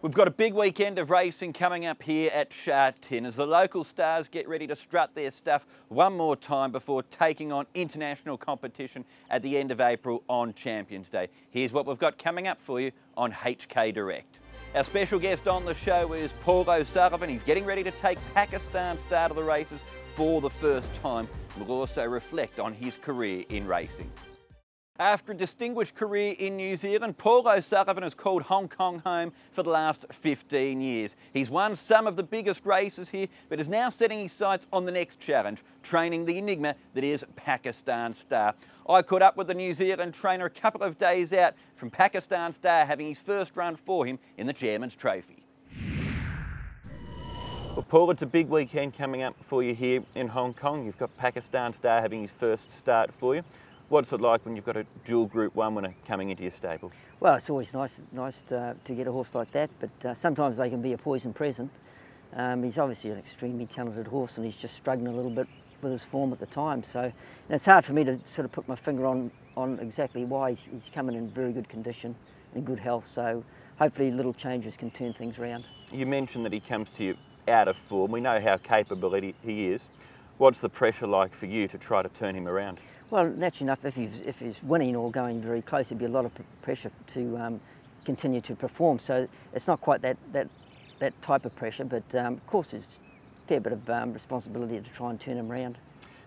We've got a big weekend of racing coming up here at Sha Tin as the local stars get ready to strut their stuff one more time before taking on international competition at the end of April on Champions Day. Here's what we've got coming up for you on HK Direct. Our special guest on the show is Paul O'Sullivan. He's getting ready to take Pakistan's start of the races for the first time. We'll also reflect on his career in racing. After a distinguished career in New Zealand, Paul O'Sullivan has called Hong Kong home for the last 15 years. He's won some of the biggest races here, but is now setting his sights on the next challenge, training the enigma that is Pakistan Star. I caught up with the New Zealand trainer a couple of days out from Pakistan Star having his first run for him in the Chairman's Trophy. Well, Paul, it's a big weekend coming up for you here in Hong Kong. You've got Pakistan Star having his first start for you. What's it like when you've got a dual Group 1 winner coming into your stable? Well, it's always nice to get a horse like that, but sometimes they can be a poison present. He's obviously an extremely talented horse and he's just struggling a little bit with his form at the time. So it's hard for me to sort of put my finger on exactly why he's coming in very good condition and good health. So hopefully little changes can turn things around. You mentioned that he comes to you out of form. We know how capable he is. What's the pressure like for you to try to turn him around? Well, naturally enough, if he's winning or going very close, there'd be a lot of pressure to continue to perform. So it's not quite that type of pressure, but of course there's a fair bit of responsibility to try and turn him around.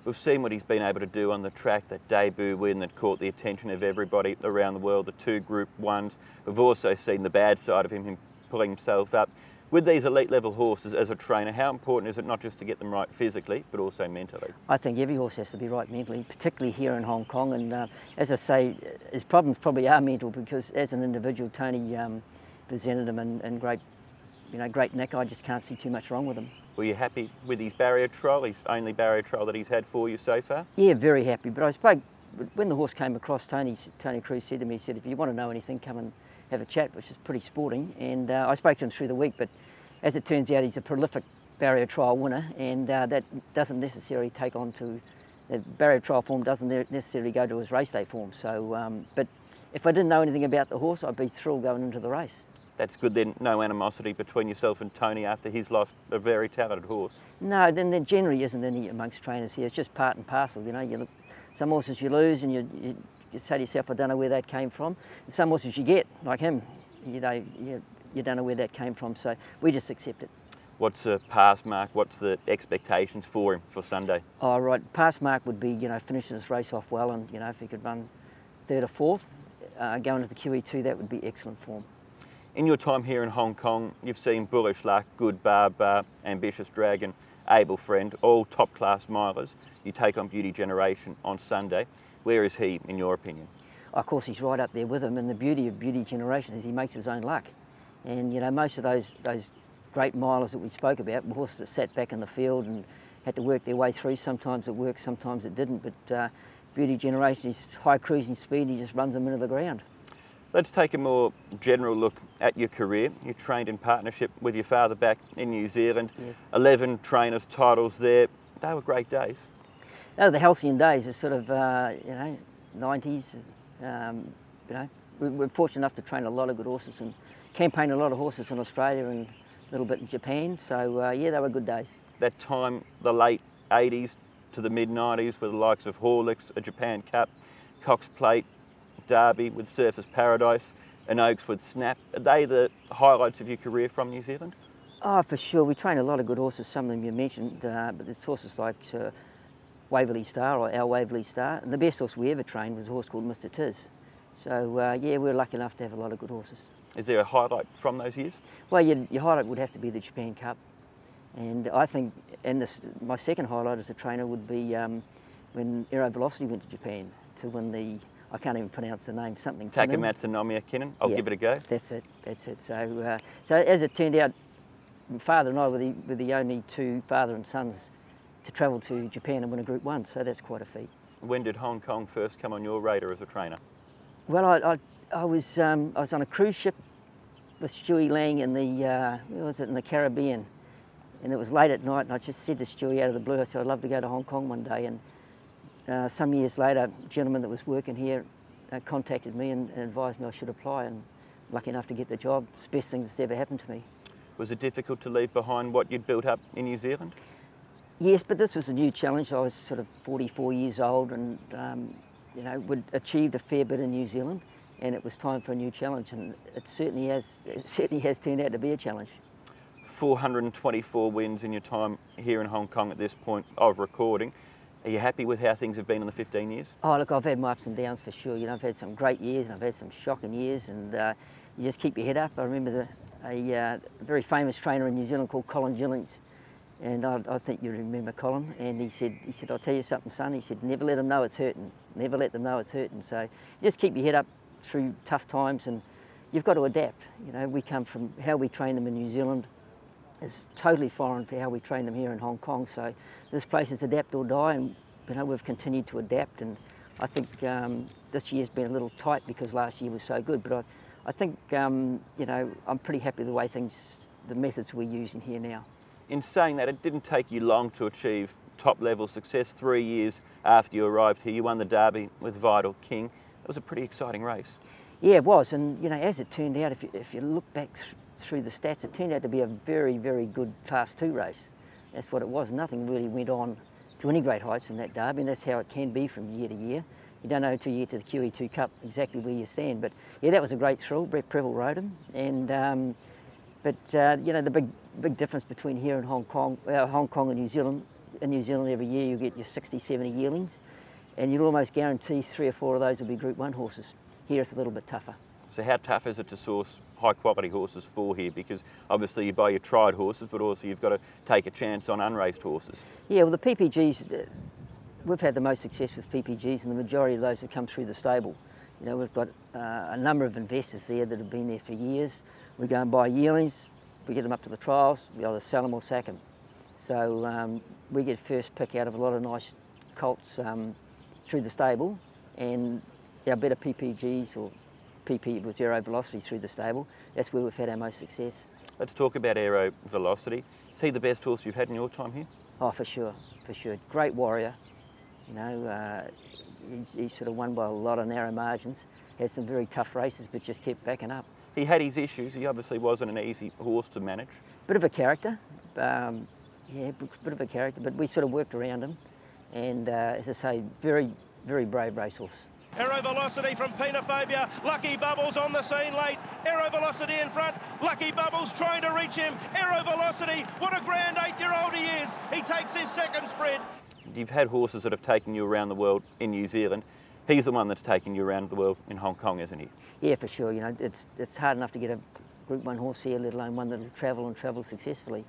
We've seen what he's been able to do on the track, that debut win that caught the attention of everybody around the world, the 2 Group 1s. We've also seen the bad side of him pulling himself up. With these elite level horses as a trainer, how important is it not just to get them right physically, but also mentally? I think every horse has to be right mentally, particularly here in Hong Kong. And as I say, his problems probably are mental because as an individual, Tony presented him in great nick. I just can't see too much wrong with him. Were you happy with his barrier trial, his only barrier trial that he's had for you so far? Yeah, very happy. But I spoke, when the horse came across, Tony Cruz said to me, he said, if you want to know anything, come and have a chat, which is pretty sporting, and I spoke to him through the week, but as it turns out he's a prolific barrier trial winner, and that doesn't necessarily take on to, the barrier trial form doesn't necessarily go to his race day form. So, but if I didn't know anything about the horse, I'd be thrilled going into the race. That's good then, no animosity between yourself and Tony after he's lost a very talented horse? No, then there generally isn't any amongst trainers here. It's just part and parcel, you know. Some horses you lose and you say to yourself, I don't know where that came from. And some horses you get, like him, you don't know where that came from, so we just accept it. What's the pass mark? What's the expectations for him for Sunday? Oh, right, pass mark would be, finishing this race off well, and, if he could run 3rd or 4th, going to the Kiwi 2, that would be excellent form. In your time here in Hong Kong, you've seen Bullish Luck, Good Barbar, Ambitious Dragon, Able Friend, all top-class milers. You take on Beauty Generation on Sunday. Where is he, in your opinion? Of course, he's right up there with him, and the beauty of Beauty Generation is he makes his own luck. And most of those great milers that we spoke about, horses that sat back in the field and had to work their way through. Sometimes it worked, sometimes it didn't. But Beauty Generation is high cruising speed. He just runs them into the ground. Let's take a more general look at your career. You trained in partnership with your father back in New Zealand. Yes. 11 trainers' titles there. They were great days. They were the halcyon days. It's sort of 90s. We're fortunate enough to train a lot of good horses and campaign a lot of horses in Australia and a little bit in Japan. So yeah, they were good days. That time, the late 80s to the mid 90s, with the likes of Horlicks, a Japan Cup, Cox Plate, Derby with Surfers Paradise, and Oaks with Snap. Are they the highlights of your career from New Zealand? Oh, for sure. We train a lot of good horses, some of them you mentioned, but there's horses like Waverley Star or our Waverley Star. And the best horse we ever trained was a horse called Mr. Tiz. So yeah, we're lucky enough to have a lot of good horses. Is there a highlight from those years? Well, your highlight would have to be the Japan Cup. And I think, my second highlight as a trainer would be when Aero Velocity went to Japan to win the, I can't even pronounce the name, something. Takamatsu Nomiya Kinnan. I'll give it a go. That's it. So, so as it turned out, my father and I were the only 2 father and sons to travel to Japan and win a Group 1. So that's quite a feat. When did Hong Kong first come on your radar as a trainer? Well, I was on a cruise ship with Stewie Lang in the Caribbean, and it was late at night, and I just said to Stewie out of the blue, I said I'd love to go to Hong Kong one day. And some years later, a gentleman that was working here contacted me and advised me I should apply, and lucky enough to get the job. It's the best thing that's ever happened to me. Was it difficult to leave behind what you'd built up in New Zealand? Yes, but this was a new challenge. I was sort of 44 years old and, you know, we'd achieved a fair bit in New Zealand, and it was time for a new challenge, and it certainly has turned out to be a challenge. 424 wins in your time here in Hong Kong at this point of recording. Are you happy with how things have been in the 15 years? Oh, look, I've had my ups and downs for sure. You know, I've had some great years and I've had some shocking years, and you just keep your head up. I remember a very famous trainer in New Zealand called Colin Gillings, and I think you remember Colin, and he said, I'll tell you something, son. He said, never let them know it's hurting. Never let them know it's hurting. So you just keep your head up through tough times, and you've got to adapt. You know, we come from how we train them in New Zealand is totally foreign to how we train them here in Hong Kong. So this place is adapt or die, and you know, we've continued to adapt. And I think this year's been a little tight because last year was so good. But I think you know, I'm pretty happy with the way the methods we're using here now. In saying that, it didn't take you long to achieve top-level success. 3 years after you arrived here, you won the Derby with Vital King. It was a pretty exciting race. Yeah, it was, and you know, as it turned out, if you look back through the stats, it turned out to be a very, very good Class 2 race. That's what it was. Nothing really went on to any great heights in that Derby, and that's how it can be from year to year. You don't know until you get to the Kiwi 2 Cup exactly where you stand. But yeah, that was a great thrill. Brett Preble rode him, and but you know, the big difference between here and Hong Kong and New Zealand. In New Zealand, every year you get your 60, 70 yearlings, and you'd almost guarantee 3 or 4 of those will be Group 1 horses. Here it's a little bit tougher. So how tough is it to source high quality horses for here? Because obviously you buy your tried horses, but also you've got to take a chance on unraced horses. Yeah, well, the PPGs, we've had the most success with PPGs, and the majority of those have come through the stable. You know, we've got a number of investors there that have been there for years. We go and buy yearlings, we get them up to the trials, we either sell them or sack them. So we get first pick out of a lot of nice colts through the stable, and our better PPGs or PP with aero velocity through the stable, that's where we've had our most success. Let's talk about aero velocity. Is he the best horse you've had in your time here? Oh, for sure, for sure. Great warrior. You know, he's sort of won by a lot of narrow margins. Had some very tough races, but just kept backing up. He had his issues. He obviously wasn't an easy horse to manage. Bit of a character. Yeah, bit of a character, but we sort of worked around him. And as I say, very, very brave racehorse. Aero Velocity from Penophobia. Lucky Bubbles on the scene late. Aero Velocity in front. Lucky Bubbles trying to reach him. Aero Velocity, what a grand 8-year-old he is. He takes his second sprint. You've had horses that have taken you around the world in New Zealand. He's the one that's taken you around the world in Hong Kong, isn't he? Yeah, for sure. You know, it's hard enough to get a Group 1 horse here, let alone one that will travel and travel successfully.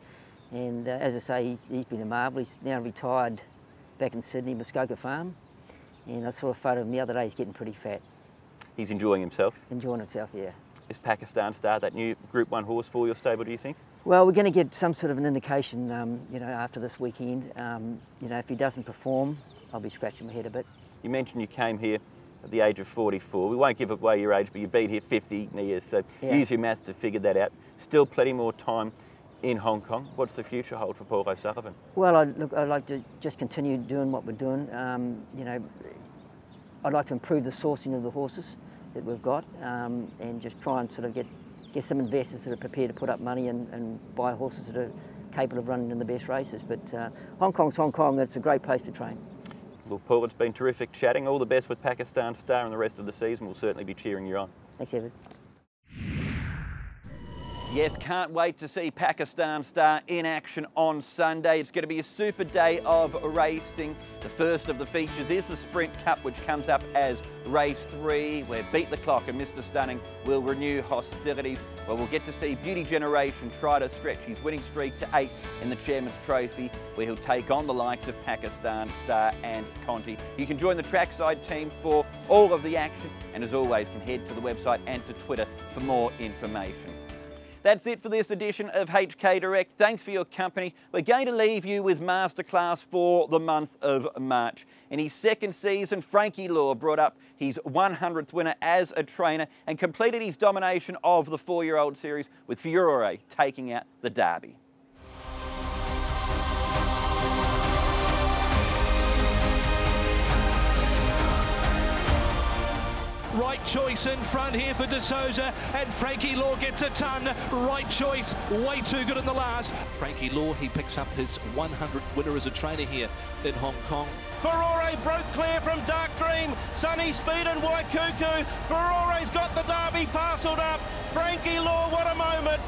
And as I say, he's been a marvel. He's now retired back in Sydney, Muskoka Farm. And I saw a photo of him the other day. He's getting pretty fat. He's enjoying himself? Enjoying himself, yeah. Is Pakistan Star that new Group 1 horse for your stable, do you think? Well, we're going to get some sort of an indication, you know, after this weekend. You know, if he doesn't perform, I'll be scratching my head a bit. You mentioned you came here at the age of 44. We won't give away your age, but you've been here 50 years, so yeah. Use your maths to figure that out. Still plenty more time in Hong Kong. What's the future hold for Paul O'Sullivan? Well, I'd like to just continue doing what we're doing. You know, I'd like to improve the sourcing of the horses that we've got, and just try and sort of get some investors that are prepared to put up money and buy horses that are capable of running in the best races. But Hong Kong's Hong Kong, it's a great place to train. Well, Paul, it's been terrific chatting. All the best with Pakistan Star and the rest of the season. We'll certainly be cheering you on. Thanks, Evan. Yes, can't wait to see Pakistan Star in action on Sunday. It's going to be a super day of racing. The first of the features is the Sprint Cup, which comes up as race 3, where Beat the Clock and Mr Stunning will renew hostilities. Well, we'll get to see Beauty Generation try to stretch his winning streak to 8 in the Chairman's Trophy, where he'll take on the likes of Pakistan Star and Conti. You can join the trackside team for all of the action, and as always, can head to the website and to Twitter for more information. That's it for this edition of HK Direct. Thanks for your company. We're going to leave you with Masterclass for the month of March. In his second season, Frankie Law brought up his 100th winner as a trainer and completed his domination of the 4-year-old series with Furore taking out the Derby. Right Choice in front here for De Souza, and Frankie Law gets a ton. Right Choice, way too good in the last. Frankie Law, he picks up his 100th winner as a trainer here in Hong Kong. Ferrari broke clear from Dark Dream, Sunny Speed and Waikuku. Ferrari's got the Derby parcelled up. Frankie Law, what a moment.